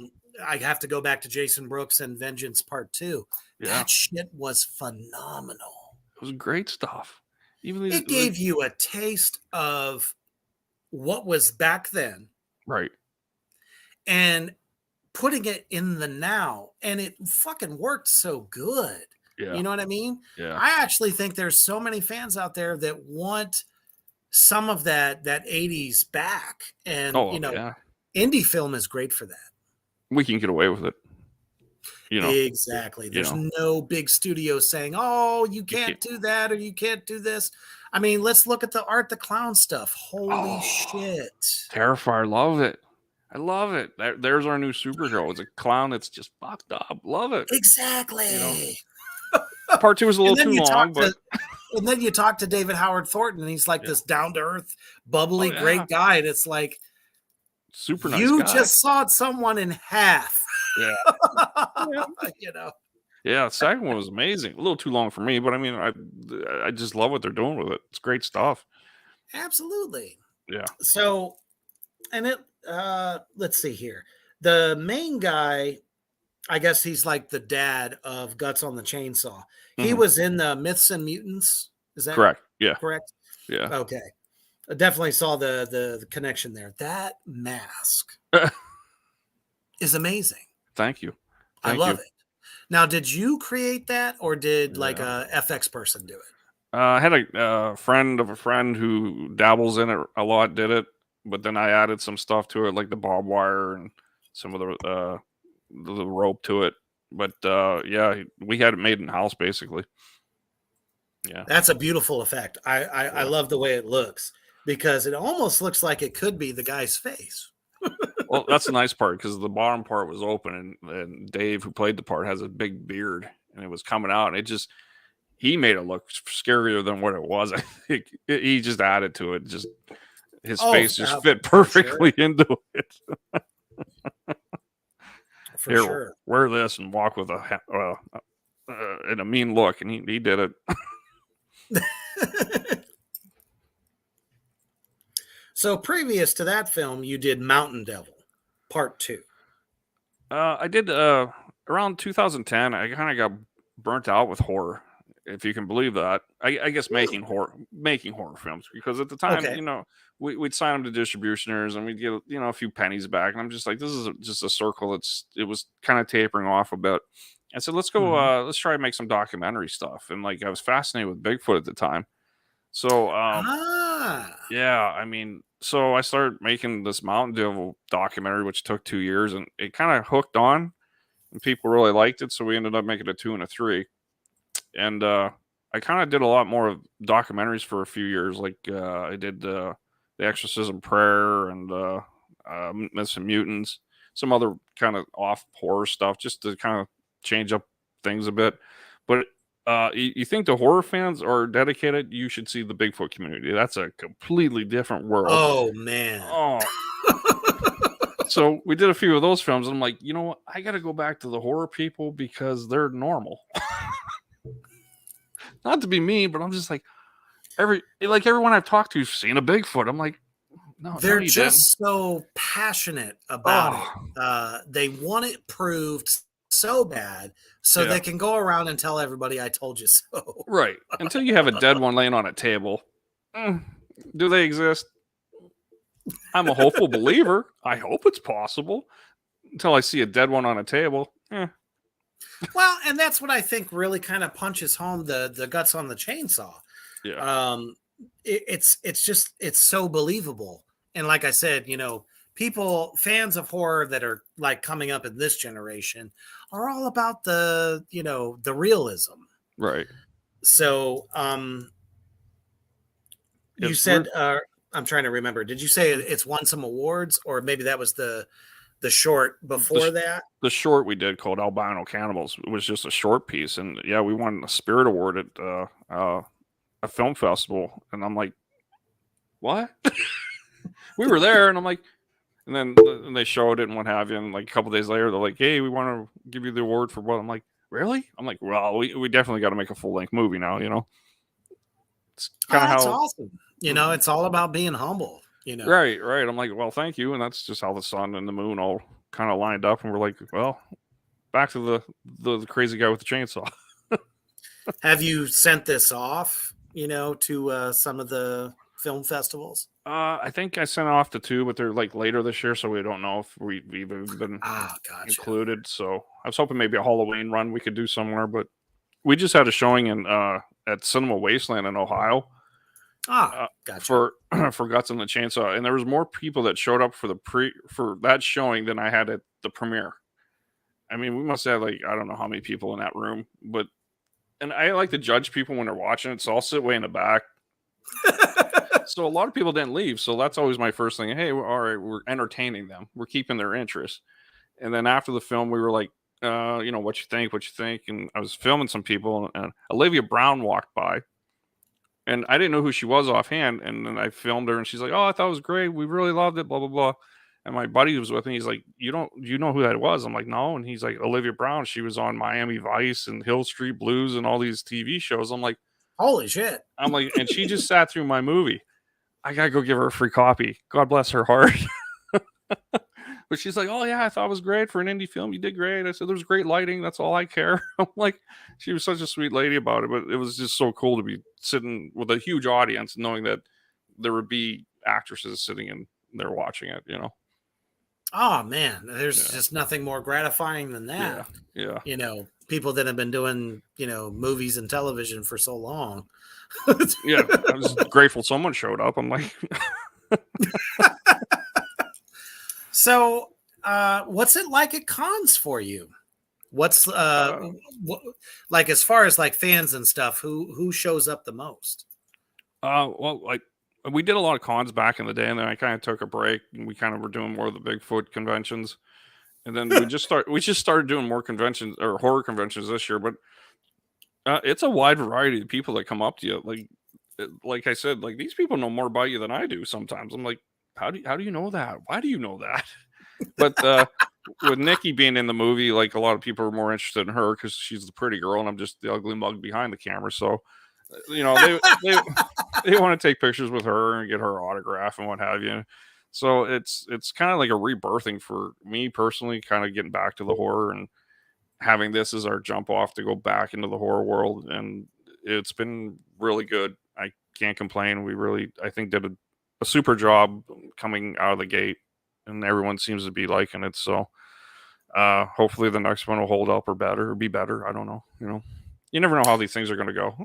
I have to go back to Jason Brooks and Vengeance Part 2. Yeah. That shit was phenomenal. It was great stuff. Even It gave you a taste of what was back then right. and putting it in the now, and it fucking worked so good. Yeah. You know what I mean? Yeah. I actually think there's so many fans out there that want some of that 80s back, and Yeah. indie film is great for that. We can get away with it. Exactly. There's no big studio saying, "Oh, you can't do that or you can't do this." I mean, let's look at the Art the Clown stuff. Holy shit. Terrifier, love it. I love it. There's our new superhero. It's a clown that's just fucked up. Love it. Exactly. Part 2 was a little too long, but and then you talk to David Howard Thornton, and he's like this down to earth, bubbly, great guy. And it's like, super nice you guy. just sawed someone in half. Yeah. Yeah, the second one was amazing. A little too long for me, but I mean, I just love what they're doing with it. It's great stuff. Absolutely. Yeah. So, and let's see here. The main guy, I guess he's like the dad of Guts on the Chainsaw. He was in the Myths and Mutants. Is that correct? Yeah. Correct. Yeah. Okay. I definitely saw the connection there. That mask is amazing. Thank you. I love it. Now, did you create that, or did like a FX person do it? I had a friend of a friend who dabbles in it a lot, did it, but then I added some stuff to it, like the barbed wire and some of the rope to it. But yeah, we had it made in house basically. Yeah, that's a beautiful effect. I love the way it looks, because it almost looks like it could be the guy's face. Well, that's the nice part, because the bottom part was open, and Dave, who played the part, has a big beard, and it was coming out, and he made it look scarier than what it was. I think he just added to it. Just his face just fit perfectly into it. For sure. Wear this and walk with in a mean look, and he did it. So previous to that film, you did Mountain Devil Part 2. I did around 2010. I kind of got burnt out with horror, if you can believe that. I guess making horror films, because at the time, we'd sign them to distributioners and we'd get a few pennies back, and I'm just like, this is just a circle. It was kind of tapering off a bit. I said, let's go. Let's try to make some documentary stuff. And like, I was fascinated with Bigfoot at the time. So yeah, I mean, so I started making this Mountain Devil documentary, which took 2 years, and it kind of hooked on, and people really liked it. So we ended up making a 2 and a 3. And I kind of did a lot more of documentaries for a few years. Like I did the Exorcism Prayer and Myths and Mutants, some other kind of off horror stuff, just to kind of change up things a bit. But you think the horror fans are dedicated? You should see the Bigfoot community. That's a completely different world. Oh man. Oh. So we did a few of those films, and I'm like, you know what? I got to go back to the horror people, because they're normal. Not to be mean, but I'm just like, everyone I've talked to seen a Bigfoot. I'm like, no, they're just so passionate about it. They want it proved so bad, so they can go around and tell everybody, I told you so. Right. Until you have a dead one laying on a table. Do they exist? I'm a hopeful believer. I hope it's possible. Until I see a dead one on a table. Well, and that's what I think really kind of punches home the Guts on the Chainsaw. Yeah. It's so believable. And like I said, fans of horror that are like coming up in this generation are all about the realism. Right. So, you said, I'm trying to remember. Did you say it's won some awards, or maybe that was the the short before that. The short we did called Albino Cannibals. It was just a short piece, and yeah, we won a Spirit Award at a film festival, and I'm like, what? We were there, and I'm like, and then they showed it and what have you, and like a couple days later, they're like, hey, we want to give you the award for what? I'm like, really? I'm like, well, we definitely got to make a full length movie now, you know. It's kind of That's how awesome. You know, it's all about being humble. You know, right. I'm like, well, thank you, and that's just how the sun and the moon all kind of lined up, and we're like, well, back to the crazy guy with the chainsaw. Have you sent this off? You know, to some of the film festivals. I think I sent off to 2, but they're like later this year, so we don't know if we've even been Gotcha. included. So I was hoping maybe a Halloween run we could do somewhere, but we just had a showing in at Cinema Wasteland in Ohio. Gotcha. For Guts and the Chainsaw, and there was more people that showed up for that showing than I had at the premiere. I mean, we must have like I don't know how many people in that room, and I like to judge people when they're watching it, so I'll sit way in the back. So a lot of people didn't leave, so that's always my first thing. Hey, all right, we're entertaining them, we're keeping their interest. And then after the film, we were like, you know, what you think? And I was filming some people, and Olivia Brown walked by. And I didn't know who she was offhand. And then I filmed her, and she's like, oh, I thought it was great. We really loved it, blah, blah, blah. And my buddy was with me. He's like, you know who that was? I'm like, no. And he's like, Olivia Brown. She was on Miami Vice and Hill Street Blues and all these TV shows. I'm like, holy shit. I'm like, and she just sat through my movie. I got to go give her a free copy. God bless her heart. But she's like, oh, yeah, I thought it was great for an indie film. You did great. I said, there's great lighting. That's all I care. I'm like, she was such a sweet lady about it. But it was just so cool to be sitting with a huge audience, knowing that there would be actresses sitting in there watching it, you know? Oh, man. There's just nothing more gratifying than that. Yeah. You know, people that have been doing, you know, movies and television for so long. Yeah. I was grateful someone showed up. I'm like... So, what's it like at cons for you? What's like as far as like fans and stuff? Who shows up the most? Well, like we did a lot of cons back in the day, and then I kind of took a break, and we kind of were doing more of the Bigfoot conventions, and then we just started doing more conventions or horror conventions this year. But it's a wide variety of people that come up to you. Like I said, like these people know more about you than I do. Sometimes I'm like, how do you know that? Why do you know that? But with Nikki being in the movie, like a lot of people are more interested in her because she's the pretty girl, and I'm just the ugly mug behind the camera. So, you know, they want to take pictures with her and get her autograph and what have you. So it's kind of like a rebirthing for me personally, kind of getting back to the horror and having this as our jump off to go back into the horror world. And it's been really good. I can't complain. We really, I think, did a super job coming out of the gate, and everyone seems to be liking it. So hopefully the next one will hold up or be better. I don't know. You know, you never know how these things are going to go.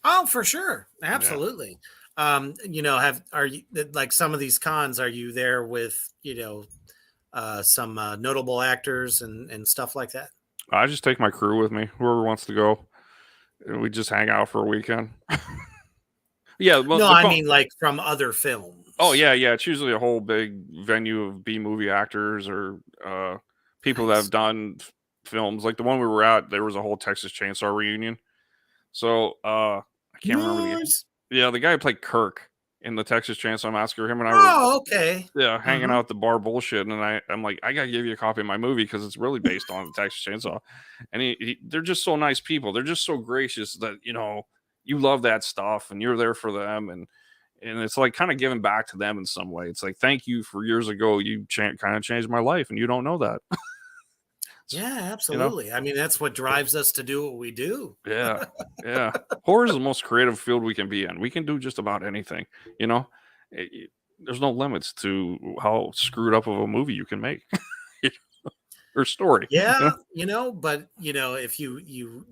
Oh, for sure. Absolutely. Yeah. You know, are you like some of these cons, are you there with, you know, some notable actors and stuff like that? I just take my crew with me, whoever wants to go. We just hang out for a weekend. Yeah. Well, no, I mean like from other films. Oh yeah. It's usually a whole big venue of B movie actors or people that have done films. Like the one we were at, there was a whole Texas Chainsaw reunion. So I can't remember. The guy who played Kirk in the Texas Chainsaw Massacre. Him and I were okay. Yeah, hanging out at the bar bullshit, and I'm like, I gotta give you a copy of my movie because it's really based on the Texas Chainsaw. And they're just so nice people. They're just so gracious that, you know, you love that stuff and you're there for them, and it's like kind of giving back to them in some way. It's like, thank you for years ago, you kind of changed my life, and you don't know that. Yeah, absolutely. You know? I mean, that's what drives us to do what we do. Yeah. Horror is the most creative field we can be in. We can do just about anything, you know. There's no limits to how screwed up of a movie you can make or story. Yeah, you know, but you know, if you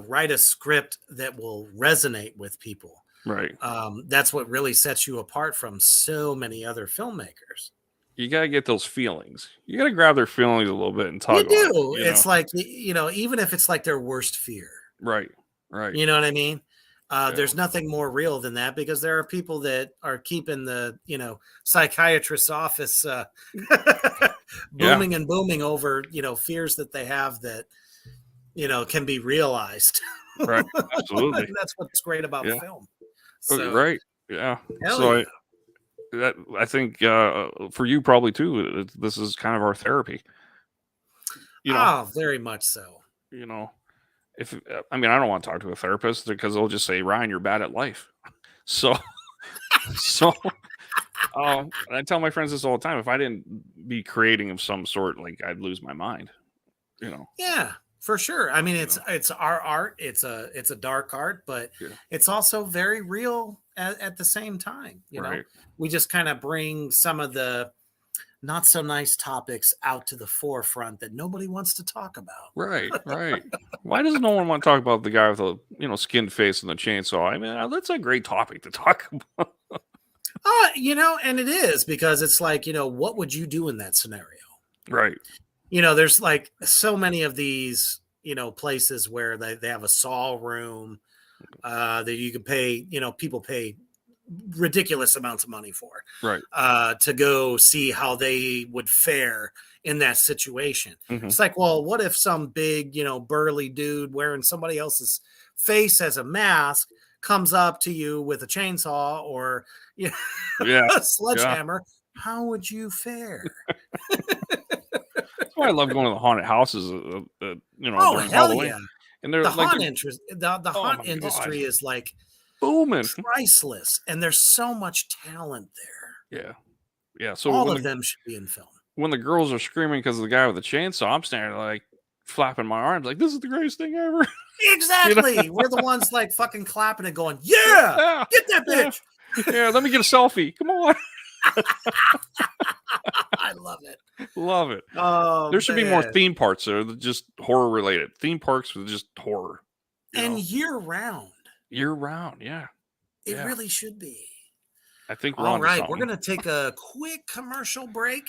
write a script that will resonate with people, right? That's what really sets you apart from so many other filmmakers. You gotta get those feelings. You gotta grab their feelings a little bit and talk. You do. It's like, you know, even if it's like their worst fear. Right. You know what I mean? There's nothing more real than that, because there are people that are keeping the, psychiatrist's office booming and booming over, fears that they have that, can be realized. Right. Absolutely. And that's what's great about Yeah. film. Okay, So, right. Yeah. hell So yeah. I think for you probably too, this is kind of our therapy. Very much so. You know, if I mean, I don't want to talk to a therapist because they'll just say, Ryan, you're bad at life. So, so I tell my friends this all the time. If I didn't be creating of some sort, like I'd lose my mind. Yeah, for sure. I mean, You it's our art. It's a dark art, but Yeah. it's also very real at the same time. Right. We just kind of bring some of the not so nice topics out to the forefront that nobody wants to talk about. Right. Right. Why does no one want to talk about the guy with the skinned face and the chainsaw? I mean, that's a great topic to talk about. And it is, because it's like, what would you do in that scenario? Right. There's like so many of these, places where they have a saw room that you can pay, people pay ridiculous amounts of money for, Right. To go see how they would fare in that situation. Mhm. It's like, well, what if some big, burly dude wearing somebody else's face as a mask comes up to you with a chainsaw or Yeah. a sledgehammer? How would you fare? That's why I love going to the haunted houses, Oh, during hell Halloween. yeah. And they're The like, haunt interest, the Oh haunt my industry God. is like booming. priceless, and there's so much talent there. Yeah. Yeah. So All when of them should be in film. the girls are screaming because of the guy with the chainsaw, I'm standing there like flapping my arms like this is the greatest thing ever. Exactly. We're the ones like fucking clapping and going, yeah, get that Yeah. bitch. Yeah, let me get a selfie. Come on. I love it. Love it. Oh, There should be more man. theme parks that are just horror related. Theme parks with just horror. And year round. Year round, yeah. It really should be. I think we're All on to right, something. we're going to take a quick commercial break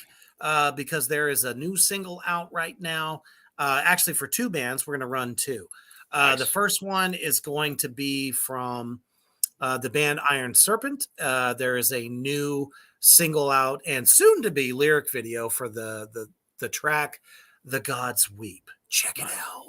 because there is a new single out right now. Actually, for two bands, we're going to run two. Nice. The first one is going to be from the band Iron Serpent. There is a new single out and soon to be lyric video for the track "The Gods Weep." Check it out.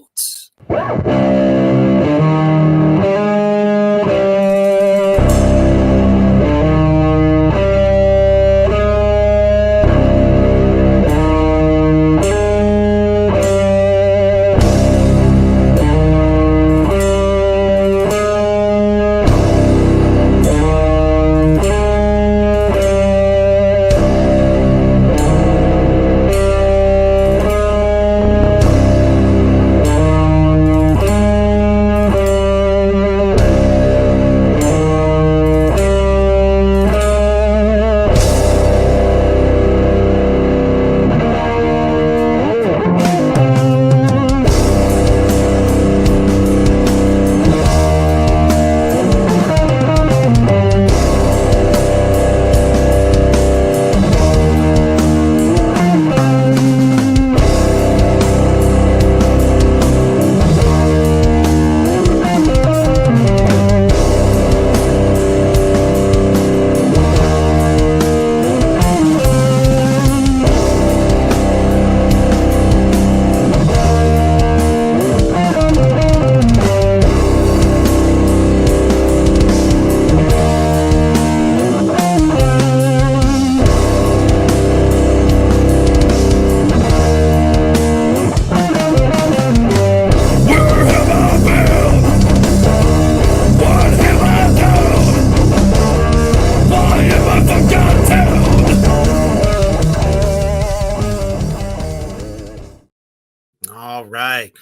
All right.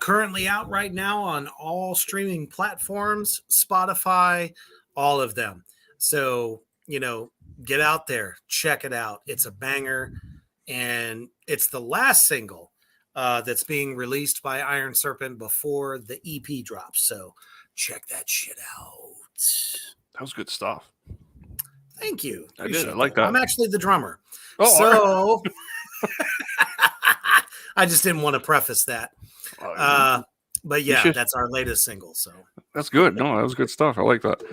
Currently out right now on all streaming platforms, Spotify, all of them. So, get out there, check it out. It's a banger. And it's the last single that's being released by Iron Serpent before the EP drops. So check that shit out. That was good stuff. Thank you. I did. I like that. I'm actually the drummer. Oh, so I just didn't want to preface that. But yeah, that's our latest single. So That's good. No, that was good stuff. I like that.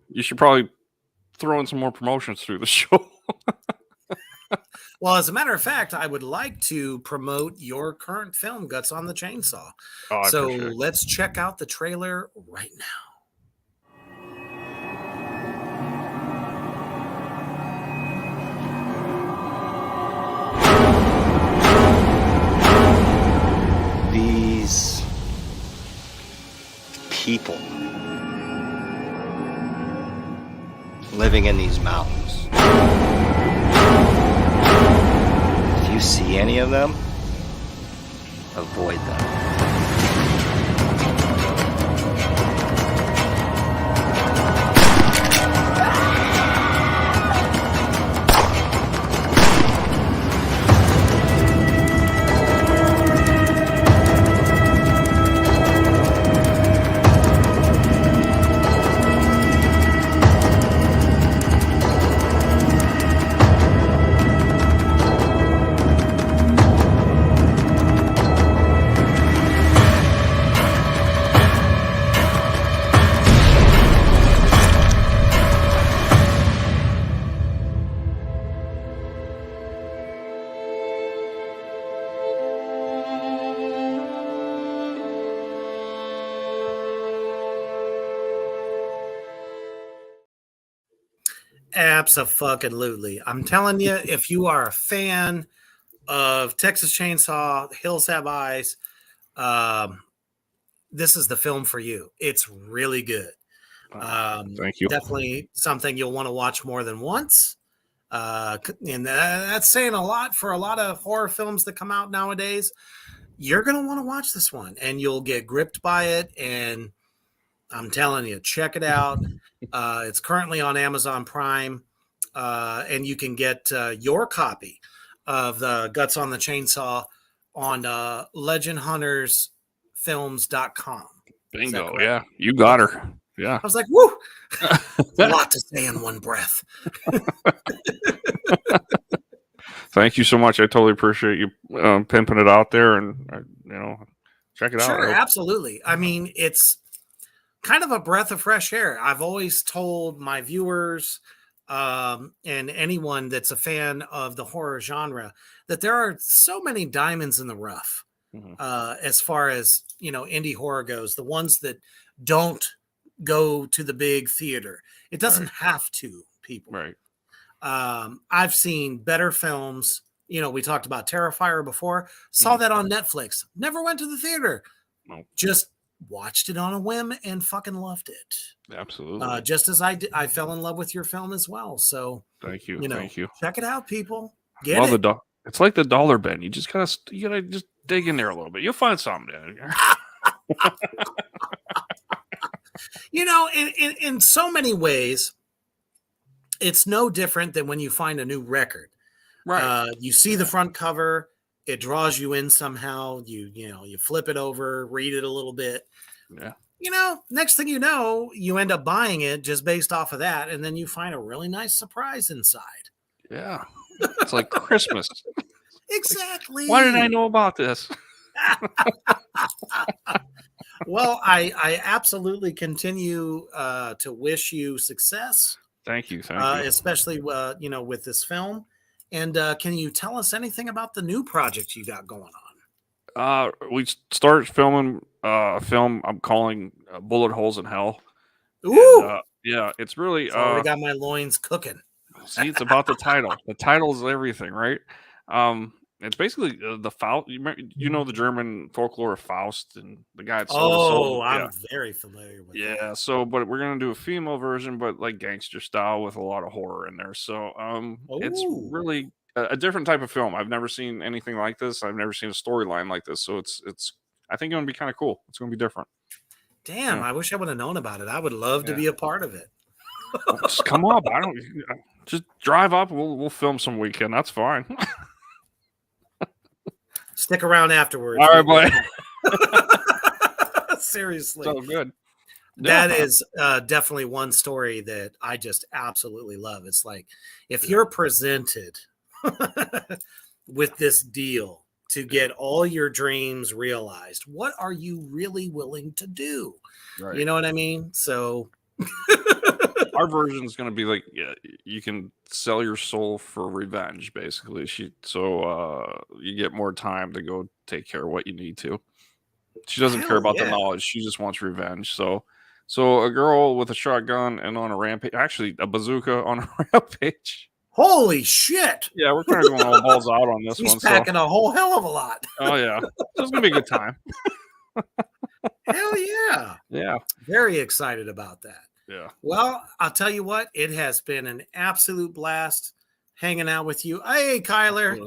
You should probably throw in some more promotions through the show. Well, as a matter of fact, I would like to promote your current film, Guts on the Chainsaw. Oh, I So appreciate it. let's check out the trailer right now. These people living in these mountains. If you see any of them, avoid them. Abso-fucking-lutely. I'm telling you, if you are a fan of Texas Chainsaw, Hills Have Eyes, this is the film for you. It's really good. Thank you. Definitely something you'll want to watch more than once. And that's saying a lot for a lot of horror films that come out nowadays. You're going to want to watch this one, and you'll get gripped by it. And I'm telling you, check it out. It's currently on Amazon Prime, and you can get your copy of the Guts on the Chainsaw on legendhuntersfilms.com. Bingo. Yeah, you got her. Yeah. I was like, woo! A lot to say in one breath. Thank you so much. I totally appreciate you pimping it out there, and check it out. Sure, absolutely. I mean, it's kind of a breath of fresh air. I've always told my viewers and anyone that's a fan of the horror genre that there are so many diamonds in the rough as far as, indie horror goes, the ones that don't go to the big theater. It doesn't have to, people. Right. I've seen better films. We talked about Terrifier before. Saw that on Netflix. Never went to the theater. No. Just watched it on a whim and fucking loved it. Absolutely. Just as I did, I fell in love with your film as well. So thank you. Thank you. Check it out, people. Get it. It's like the dollar bin. You gotta just dig in there a little bit. You'll find something in there. In so many ways, it's no different than when you find a new record. Right. You see the front cover, it draws you in somehow. You flip it over, read it a little bit. Yeah. Next thing you know, you end up buying it just based off of that, and then you find a really nice surprise inside. Yeah. It's like Christmas. Exactly. Why did I know about this? Well, I absolutely continue to wish you success. Thank you. Especially, with this film. And can you tell us anything about the new project you got going on? We started filming a film I'm calling Bullet Holes in Hell. Ooh! And, yeah, it's really... I already got my loins cooking. See, it's about the title. The title is everything, right? It's basically the Faust. You know the German folklore of Faust and the guy that sold his soul. I'm very familiar with that. Yeah, so but we're gonna do a female version, but like gangster style with a lot of horror in there. So it's really a different type of film. I've never seen anything like this. I've never seen a storyline like this. So it's I think it's gonna be kind of cool. It's gonna be different. Damn, yeah. I wish I would have known about it. I would love to be a part of it. Just come up. Just drive up. We'll film some weekend. That's fine. Stick around afterwards. All right, boy. Seriously. So good. That is definitely one story that I just absolutely love. It's like, if you're presented with this deal to get all your dreams realized. What are you really willing to do? Right. You know what I mean? So our version is going to be like, yeah, you can sell your soul for revenge, basically. So you get more time to go take care of what you need to. She doesn't care about the knowledge. She just wants revenge. So a girl with a shotgun and on a rampage, actually a bazooka on a rampage. Holy shit. Yeah, we're kind of going all balls out on this one. She's packing a whole hell of a lot. Oh, yeah. So it's going to be a good time. Hell yeah. Yeah. Very excited about that. Yeah. Well, I'll tell you what, it has been an absolute blast hanging out with you. Hey, Kyler.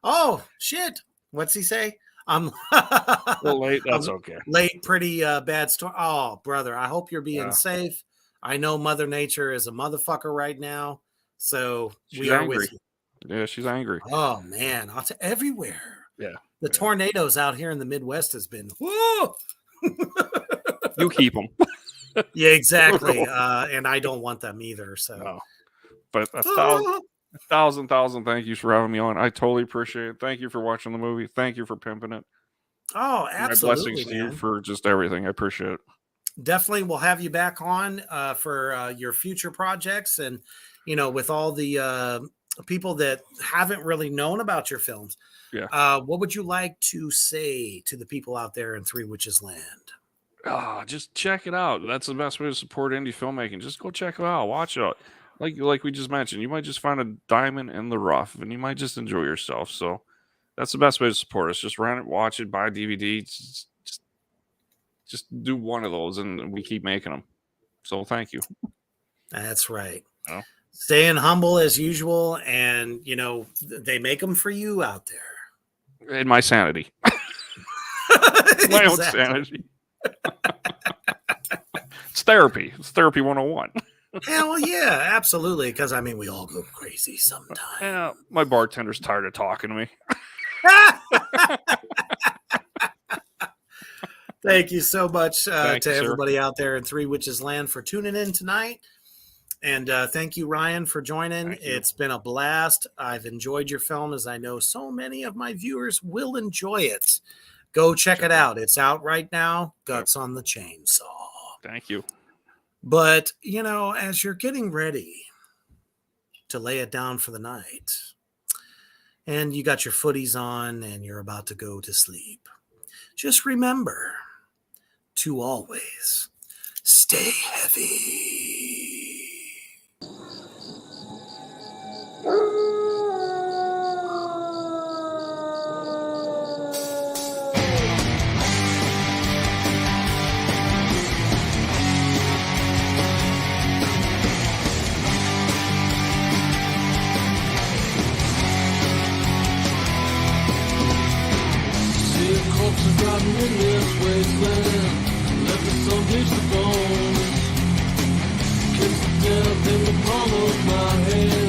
Oh, shit. What's he say? I'm a little late. That's okay. Late, pretty bad storm. Oh, brother, I hope you're being safe. I know Mother Nature is a motherfucker right now. So we are with you. Yeah, she's angry. Oh, man. Everywhere. Yeah. The tornadoes out here in the Midwest has been, whoa. You keep them. Yeah, exactly. And I don't want them either. So, no. But a thousand thank yous for having me on. I totally appreciate it. Thank you for watching the movie. Thank you for pimping it. Oh, absolutely. My blessings to you for just everything. I appreciate it. Definitely, we'll have you back on for your future projects, and with all the people that haven't really known about your films. Yeah. What would you like to say to the people out there in Three Witches Land? Just check it out. That's the best way to support indie filmmaking. Just go check it out. Watch it. Like we just mentioned, you might just find a diamond in the rough, and you might just enjoy yourself. So that's the best way to support us. Just rent it, watch it, buy a DVD. Just do one of those, and we keep making them. So thank you. That's right. Staying humble as usual, and they make them for you out there. In my sanity. My own sanity. It's therapy. It's therapy 101. Hell yeah, absolutely. Because we all go crazy sometimes. Yeah, my bartender's tired of talking to me. Thank you so much to everybody sir. out there in Three Witches Land for tuning in tonight. And thank you, Ryan, for joining. It's been a blast. I've enjoyed your film, as I know so many of my viewers will enjoy it. Go check it out. It's out right now. Guts on the Chainsaw. Thank you. But, as you're getting ready to lay it down for the night, and you got your footies on and you're about to go to sleep, just remember to always stay heavy. Riding in this wasteland, left with some bleach the bones. Kiss the death in the palm of my hand.